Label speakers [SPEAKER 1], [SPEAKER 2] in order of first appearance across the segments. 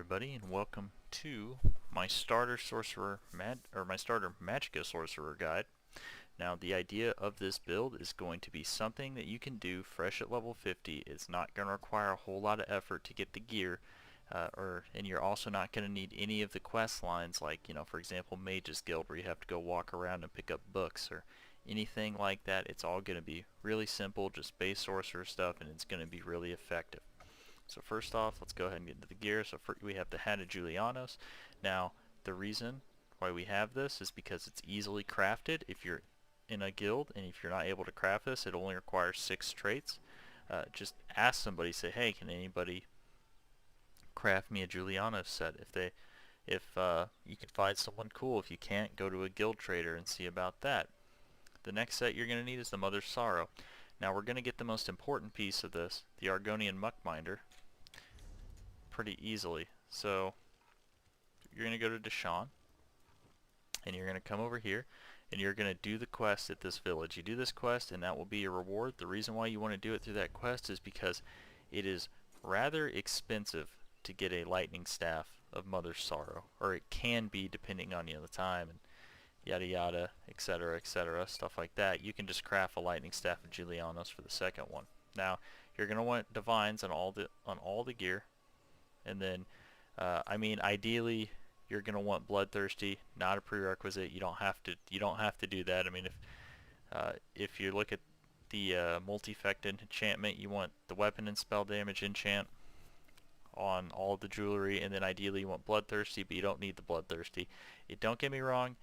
[SPEAKER 1] everybody, and welcome to my starter sorcerer my starter Magicka sorcerer guide. Now, the idea of this build is going to be something that you can do fresh at level 50. It's not going to require a whole lot of effort to get the gear, and you're also not going to need any of the quest lines, like for example, Mage's Guild, where you have to go walk around and pick up books or anything like that. It's all going to be really simple, just base sorcerer stuff, and it's going to be really effective. So first off, let's go ahead and get into the gear. So first we have the Hat of Julianos. Now, the reason why we have this is because it's easily crafted. If you're in a guild and if you're not able to craft this, it only requires 6 traits. Just ask somebody, say, hey, can anybody craft me a Julianos set? If you can find someone cool. If you can't, go to a guild trader and see about that. The next set you're going to need is the Mother's Sorrow. Now we're going to get the most important piece of this, the Argonian Muckminder, pretty easily. So you're going to go to Deshawn, and you're going to come over here, and you're going to do the quest at this village. You do this quest, and that will be your reward. The reason why you want to do it through that quest is because it is rather expensive to get a lightning staff of Mother's Sorrow, or it can be depending on the time and yada yada, etc., stuff like that. You can just craft a lightning staff of Julianos for the second one. Now you're going to want divines on all the gear, and then ideally you're going to want bloodthirsty. Not a prerequisite. You don't have to do that. I mean, if you look at the multi-effected enchantment, you want the weapon and spell damage enchant on all the jewelry, and then ideally you want bloodthirsty, but you don't need the bloodthirsty. Don't get me wrong,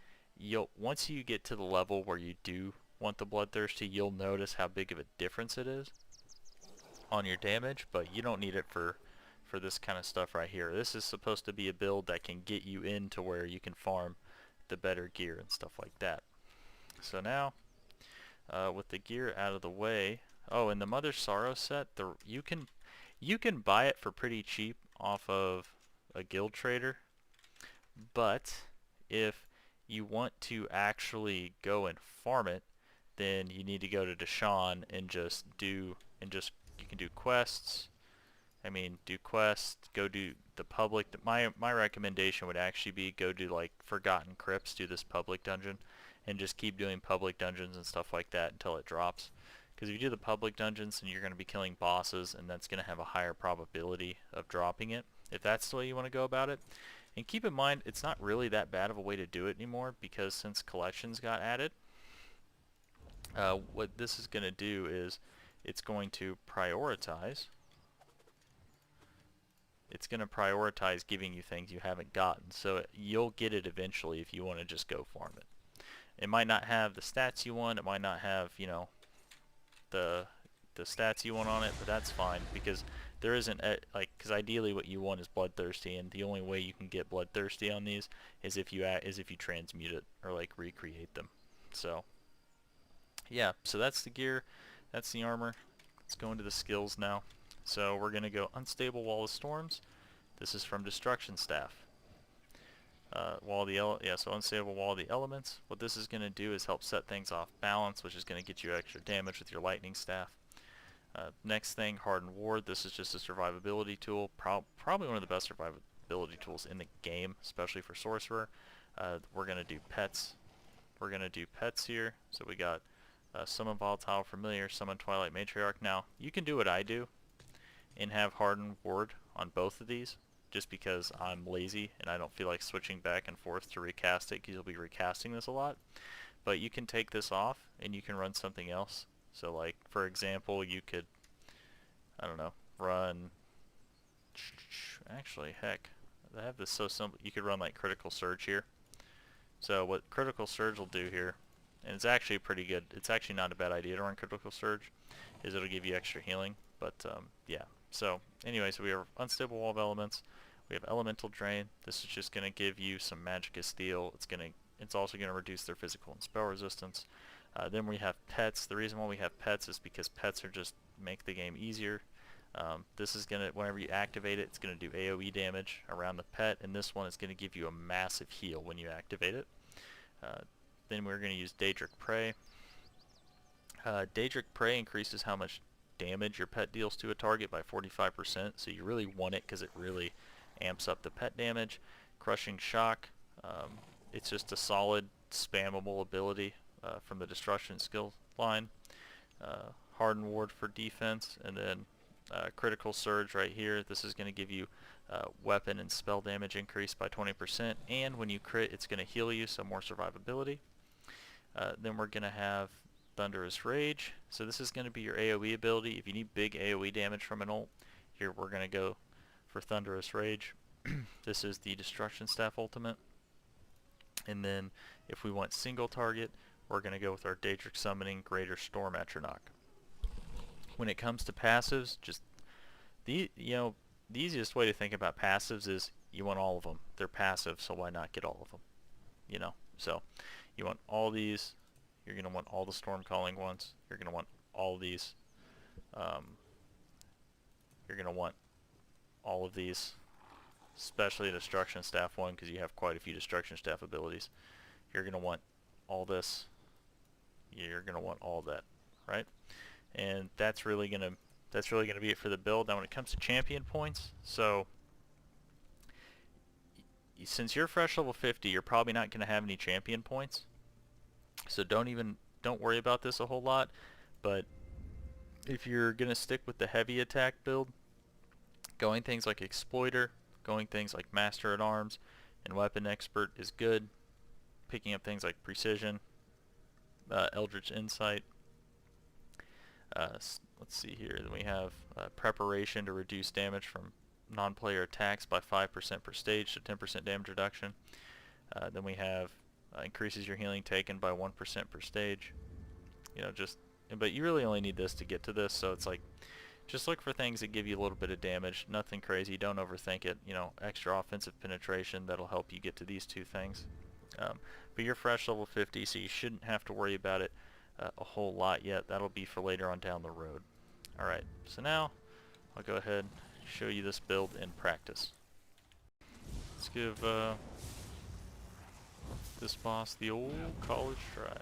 [SPEAKER 1] once you get to the level where you do want the bloodthirsty, you'll notice how big of a difference it is on your damage, but you don't need it for this kind of stuff right here. This is supposed to be a build that can get you into where you can farm the better gear and stuff like that. So now, with the gear out of the way, oh, and the Mother's Sorrow set, you can buy it for pretty cheap off of a guild trader, but if you want to actually go and farm it, then you need to go to Deshawn and you can do quests. Do quests, go do the public. My recommendation would actually be go do like Forgotten Crypts, do this public dungeon, and just keep doing public dungeons and stuff like that until it drops. Because if you do the public dungeons, then you're going to be killing bosses, and that's going to have a higher probability of dropping it, if that's the way you want to go about it. And keep in mind, it's not really that bad of a way to do it anymore, because since collections got added, what this is going to do is it's going to prioritize giving you things you haven't gotten. So you'll get it eventually if you want to just go farm it. It might not have the stats you want, it might not have, the stats you want on it, but that's fine, because there isn't because ideally what you want is bloodthirsty, and the only way you can get bloodthirsty on these is if you transmute it or like recreate them. So yeah, so that's the gear, that's the armor. Let's go into the skills now. So we're gonna go Unstable Wall of Storms. This is from Destruction Staff. So Unstable Wall of the Elements. What this is going to do is help set things off balance, which is going to get you extra damage with your lightning staff. Next thing, Hardened Ward. This is just a survivability tool, probably one of the best survivability tools in the game, especially for Sorcerer. We're going to do pets. We're going to do pets here. So we got Summon Volatile Familiar, Summon Twilight Matriarch. Now, you can do what I do and have Hardened Ward on both of these, just because I'm lazy and I don't feel like switching back and forth to recast it, because you'll be recasting this a lot. But you can take this off and you can run something else. So like, for example, you could, I don't know, run, actually, heck, I have this so simple, you could run like Critical Surge here. So what Critical Surge will do here, and it's actually pretty good, it's actually not a bad idea to run Critical Surge, is it'll give you extra healing. But yeah, so anyway, so we have Unstable Wall of Elements. We have Elemental Drain. This is just going to give you some Magicka Steel. It's also going to reduce their physical and spell resistance. Then we have Pets. The reason why we have Pets is because Pets are just make the game easier. This is going to, whenever you activate it, it's going to do AoE damage around the pet, and this one is going to give you a massive heal when you activate it. Then we're going to use Daedric Prey. Daedric Prey increases how much damage your pet deals to a target by 45%, so you really want it because it really amps up the pet damage. Crushing Shock, it's just a solid spammable ability from the Destruction skill line. Harden Ward for defense, and then Critical Surge right here. This is going to give you weapon and spell damage increase by 20%, and when you crit it's going to heal you, so more survivability. Then we're going to have Thunderous Rage. So this is going to be your AoE ability. If you need big AoE damage from an ult, here we're going to go for Thunderous Rage. This is the Destruction Staff ultimate. And then if we want single target, we're going to go with our Daedric Summoning Greater Storm Atronach. When it comes to passives, just the easiest way to think about passives is you want all of them. They're passive, so why not get all of them? So you want all these. You're going to want all the Storm Calling ones. You're going to want all these. You're going to want all of these, especially the Destruction Staff one, because you have quite a few Destruction Staff abilities. You're going to want all this. You're going to want all that, right? And that's really going to be it for the build. Now when it comes to champion points, so since you're fresh level 50, you're probably not going to have any champion points. So don't worry about this a whole lot. But if you're going to stick with the heavy attack build, going things like Exploiter, going things like Master at Arms and Weapon Expert is good. Picking up things like Precision, Eldritch Insight. Let's see here. Then we have Preparation to reduce damage from non-player attacks by 5% per stage, so 10% damage reduction. Then we have increases your healing taken by 1% per stage. But you really only need this to get to this, so it's like, just look for things that give you a little bit of damage. Nothing crazy. Don't overthink it. Extra offensive penetration, that'll help you get to these two things. But you're fresh level 50, so you shouldn't have to worry about it a whole lot yet. That'll be for later on down the road. Alright, so now I'll go ahead and show you this build in practice. Let's give this boss the old college try.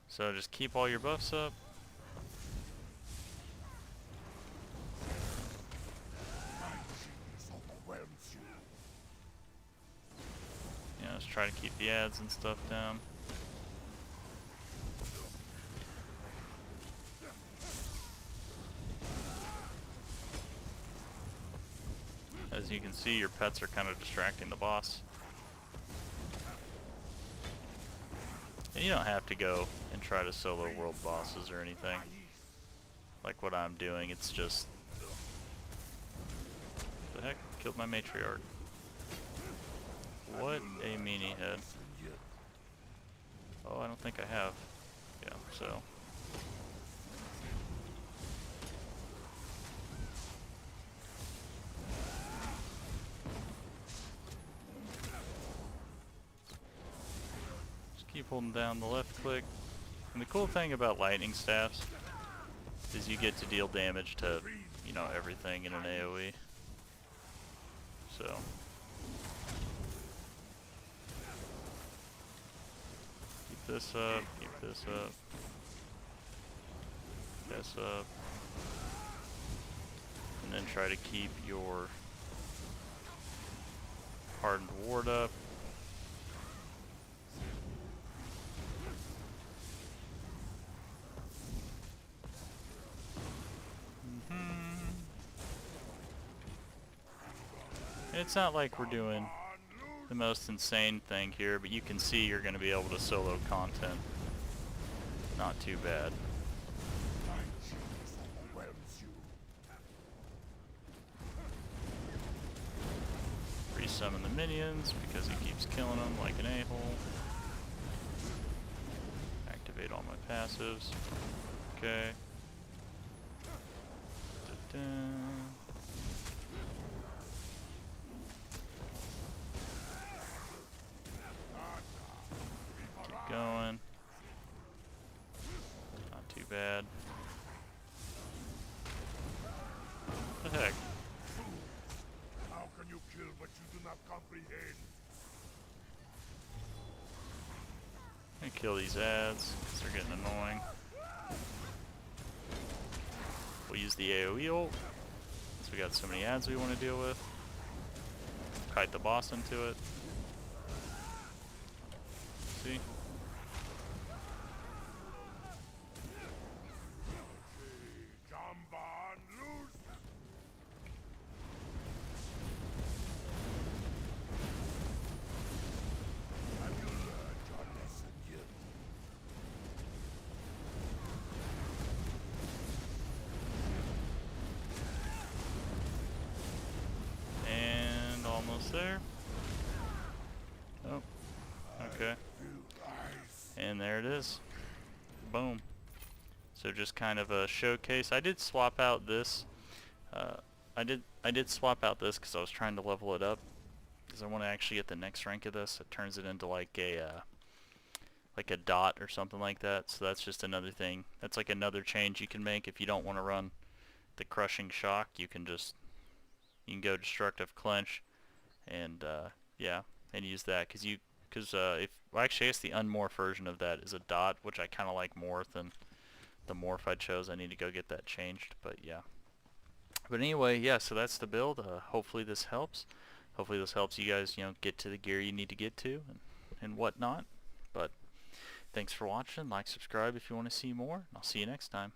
[SPEAKER 1] So just keep all your buffs up. Let's try to keep the ads and stuff down. As you can see, your pets are kind of distracting the boss. And you don't have to go and try to solo world bosses or anything like what I'm doing. It's just, what the heck? Killed my matriarch. What a meanie head. Oh, I don't think I have. Yeah, so. Just keep holding down the left click. And the cool thing about lightning staffs is you get to deal damage to, everything in an AoE. So. This up, keep this up, this up, and then try to keep your Hardened Ward up. It's not like we're doing the most insane thing here, but you can see you're going to be able to solo content. Not too bad. Resummon the minions because he keeps killing them like an a-hole. Activate all my passives. Okay. Going. Not too bad. What the heck?
[SPEAKER 2] How can you kill what you do not comprehend?
[SPEAKER 1] I'm gonna kill these ads, because they're getting annoying. We'll use the AoE ult, since we got so many ads we want to deal with. Kite the boss into it. See?
[SPEAKER 2] Jamban loose! Have you learned your lesson yet?
[SPEAKER 1] And almost there. Oh, okay. And there it is. Boom. So just kind of a showcase. I did swap out this. I did swap out this because I was trying to level it up. Because I want to actually get the next rank of this. It turns it into like a dot or something like that. So that's just another thing. That's like another change you can make if you don't want to run the crushing shock. You can go destructive clench and yeah, and use that because if well, actually I guess the unmorph version of that is a dot, which I kind of like more than the morph I chose. I need to go get that changed, but yeah. But anyway, yeah, so that's the build. Hopefully this helps. Hopefully this helps you guys, get to the gear you need to get to and whatnot. But thanks for watching. Like, subscribe if you want to see more. I'll see you next time.